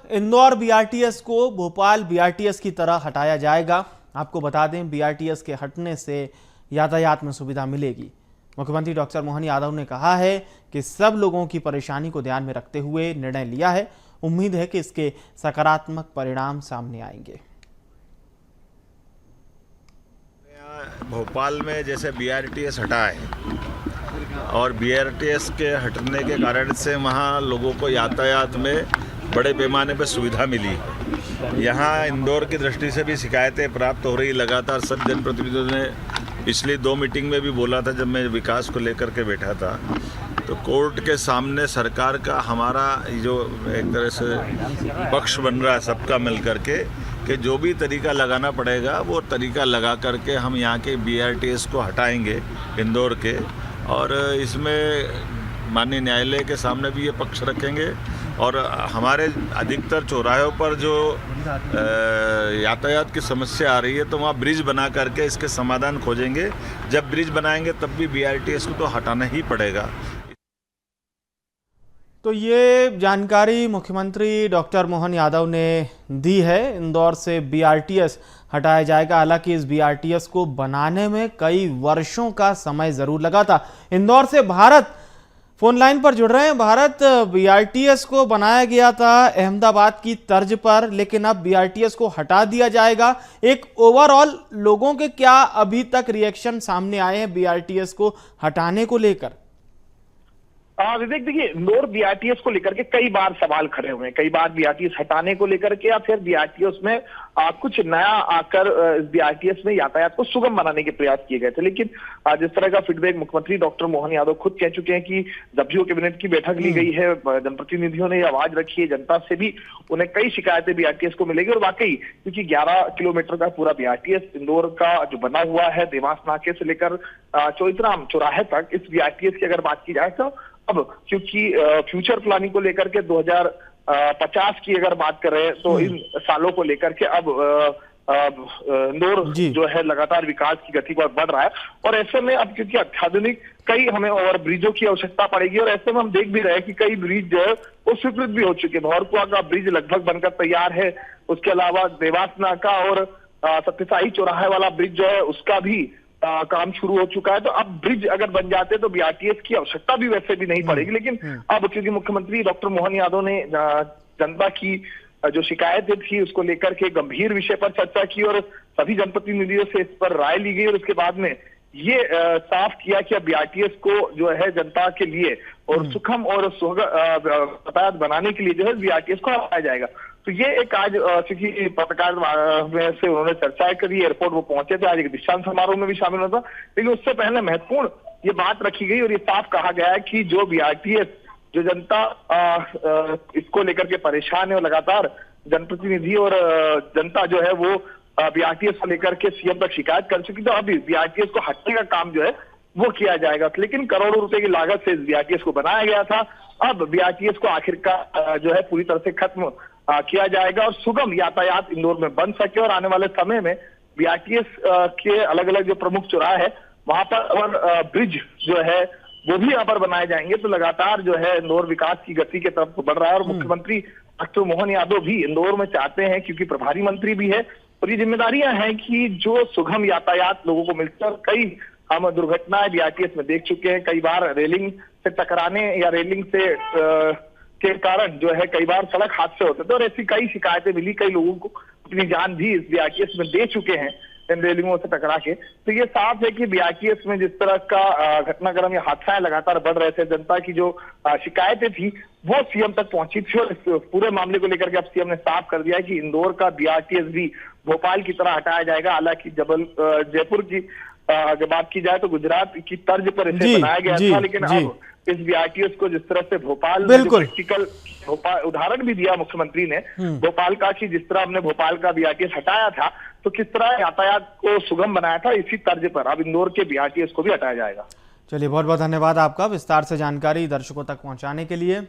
Indore BRTS को Bhopal BRTS की तरह हटाया जाएगा। आपको बता दें, बीआरटीएस के हटने से यातायात में सुविधा मिलेगी। मुख्यमंत्री डॉक्टर मोहन यादव ने कहा है कि सब लोगों की परेशानी को ध्यान में रखते हुए निर्णय लिया है। उम्मीद है कि इसके सकारात्मक परिणाम सामने आएंगे। भोपाल में जैसे बीआरटीएस हटा है और बीआरटीएस के हटने के कारण से वहाँ लोगों को यातायात में बड़े पैमाने पर सुविधा मिली। यहाँ इंदौर की दृष्टि से भी शिकायतें प्राप्त हो रही लगातार। सब जनप्रतिनिधियों ने पिछली 2 मीटिंग में भी बोला था, जब मैं विकास को लेकर के बैठा था, तो कोर्ट के सामने सरकार का हमारा जो एक तरह से पक्ष बन रहा है सबका मिल करके, कि जो भी तरीका लगाना पड़ेगा वो तरीका लगा करके हम यहाँ के बीआरटीएस को हटाएंगे इंदौर के। और इसमें माननीय न्यायालय के सामने भी ये पक्ष रखेंगे। और हमारे अधिकतर चौराहों पर जो यातायात की समस्या आ रही है, तो वहाँ ब्रिज बना करके इसके समाधान खोजेंगे। जब ब्रिज बनाएंगे तब भी बीआरटीएस को तो हटाना ही पड़ेगा। तो ये जानकारी मुख्यमंत्री डॉक्टर मोहन यादव ने दी है। इंदौर से बीआरटीएस हटाया जाएगा। हालांकि इस बीआरटीएस को बनाने में कई वर्षों का समय जरूर लगा था। इंदौर से भारत फोन लाइन पर जुड़ रहे हैं। भारत, बीआरटीएस को बनाया गया था अहमदाबाद की तर्ज पर, लेकिन अब बीआरटीएस को हटा दिया जाएगा। एक ओवरऑल लोगों के क्या अभी तक रिएक्शन सामने आए हैं बीआरटीएस को हटाने को लेकर? विवेक, देखिए, इंदौर बीआरटीएस को लेकर के कई बार सवाल खड़े हुए हैं। कई बार बीआरटीएस हटाने को लेकर के या फिर बीआरटीएस में कुछ नया आकर इस बीआरटीएस में यातायात को सुगम बनाने के प्रयास किए गए थे। लेकिन जिस तरह का फीडबैक मुख्यमंत्री डॉक्टर मोहन यादव खुद कह चुके हैं कि जब भी वो कैबिनेट की बैठक ली गई है, जनप्रतिनिधियों ने आवाज रखी है, जनता से भी उन्हें कई शिकायतें बीआरटीएस को मिलेगी। और वाकई क्योंकि 11 किलोमीटर का पूरा बीआरटीएस इंदौर का जो बना हुआ है, देवास नाके से लेकर चौइथराम चौराहे तक, इस बीआरटीएस की अगर बात की जाए तो अब क्योंकि फ्यूचर प्लानिंग को लेकर के 2050 की अगर बात करें तो इन सालों को लेकर के अब इंदौर जो है लगातार विकास की गति पर बढ़ रहा है। और ऐसे में अब क्योंकि अत्याधुनिक कई हमें और ब्रिजों की आवश्यकता पड़ेगी, और ऐसे में हम देख भी रहे हैं कि कई ब्रिज जो है वो स्वीकृत भी हो चुके हैं। भौरकुआ का ब्रिज लगभग बनकर तैयार है। उसके अलावा देवास नाका और सत्यसाई चौराहे वाला ब्रिज जो है उसका भी काम शुरू हो चुका है। तो अब ब्रिज अगर बन जाते तो बीआरटीएस की आवश्यकता भी वैसे भी नहीं पड़ेगी। लेकिन अब क्योंकि मुख्यमंत्री डॉक्टर मोहन यादव ने जनता की जो शिकायतें थी उसको लेकर के गंभीर विषय पर चर्चा की और सभी जनप्रतिनिधियों से इस पर राय ली गई, और उसके बाद में ये साफ किया कि अब बीआरटीएस को जो है जनता के लिए और सुखम और यातायात बनाने के लिए जो है बीआरटीएस को हटाया जाएगा। तो ये एक आज क्योंकि पत्रकार में से उन्होंने चर्चा करी, एयरपोर्ट वो पहुंचे थे, आज एक दीक्षांत समारोह में भी शामिल होता, लेकिन उससे पहले महत्वपूर्ण ये बात रखी गई और ये साफ कहा गया है कि जो बीआरटीएस जो जनता इसको लेकर के परेशान है और लगातार जनप्रतिनिधि और जनता जो है वो बीआरटीएस को लेकर के सीएम तक शिकायत कर चुकी, तो अभी बीआरटीएस को हटने का काम जो है वो किया जाएगा। लेकिन करोड़ों रुपए की लागत से इस बीआरटीएस को बनाया गया था। अब बीआरटीएस को आखिरकार जो है पूरी तरह से खत्म किया जाएगा और सुगम यातायात इंदौर में बन सके। और आने वाले समय में बीआरटीएस के अलग अलग जो प्रमुख चौराहे है वहां पर और ब्रिज जो है वो भी यहाँ पर बनाए जाएंगे। तो लगातार जो है इंदौर विकास की गति की तरफ बढ़ रहा है। और मुख्यमंत्री डॉक्टर मोहन यादव भी इंदौर में चाहते हैं, क्योंकि प्रभारी मंत्री भी है, और ये जिम्मेदारियां हैं कि जो सुगम यातायात लोगों को मिलता है। कई हम दुर्घटनाएं बीआरटीएस में देख चुके हैं, कई बार रेलिंग से टकराने या रेलिंग से के कारण जो है कई बार सड़क हादसे होते थे, और ऐसी कई शिकायतें मिली। कई लोगों को अपनी जान भी इस बीआरटीएस में दे चुके हैं इन रेलिंगों से टकरा के। तो ये साफ है कि बीआरटीएस में जिस तरह का घटनाक्रम या हादसाएं लगातार बढ़ रहे थे, जनता की जो शिकायतें थी वो सीएम तक पहुंची थी। और इस पूरे मामले को लेकर के अब सीएम ने साफ कर दिया है कि इंदौर का बीआरटीएस भी भोपाल की तरह हटाया जाएगा। हालांकि जयपुर की अगर बात की जाए तो गुजरात की तर्ज पर इसे बनाया गया था, लेकिन अब इस बीआरटीएस को जिस तरह से भोपाल प्रैक्टिकल उदाहरण भी दिया मुख्यमंत्री ने भोपाल का, कि जिस तरह हमने भोपाल का बीआरटीएस हटाया था तो किस तरह यातायात को सुगम बनाया था, इसी तर्ज पर अब इंदौर के बीआरटीएस को भी हटाया जाएगा। चलिए, बहुत बहुत धन्यवाद आपका विस्तार से जानकारी दर्शकों तक पहुंचाने के लिए।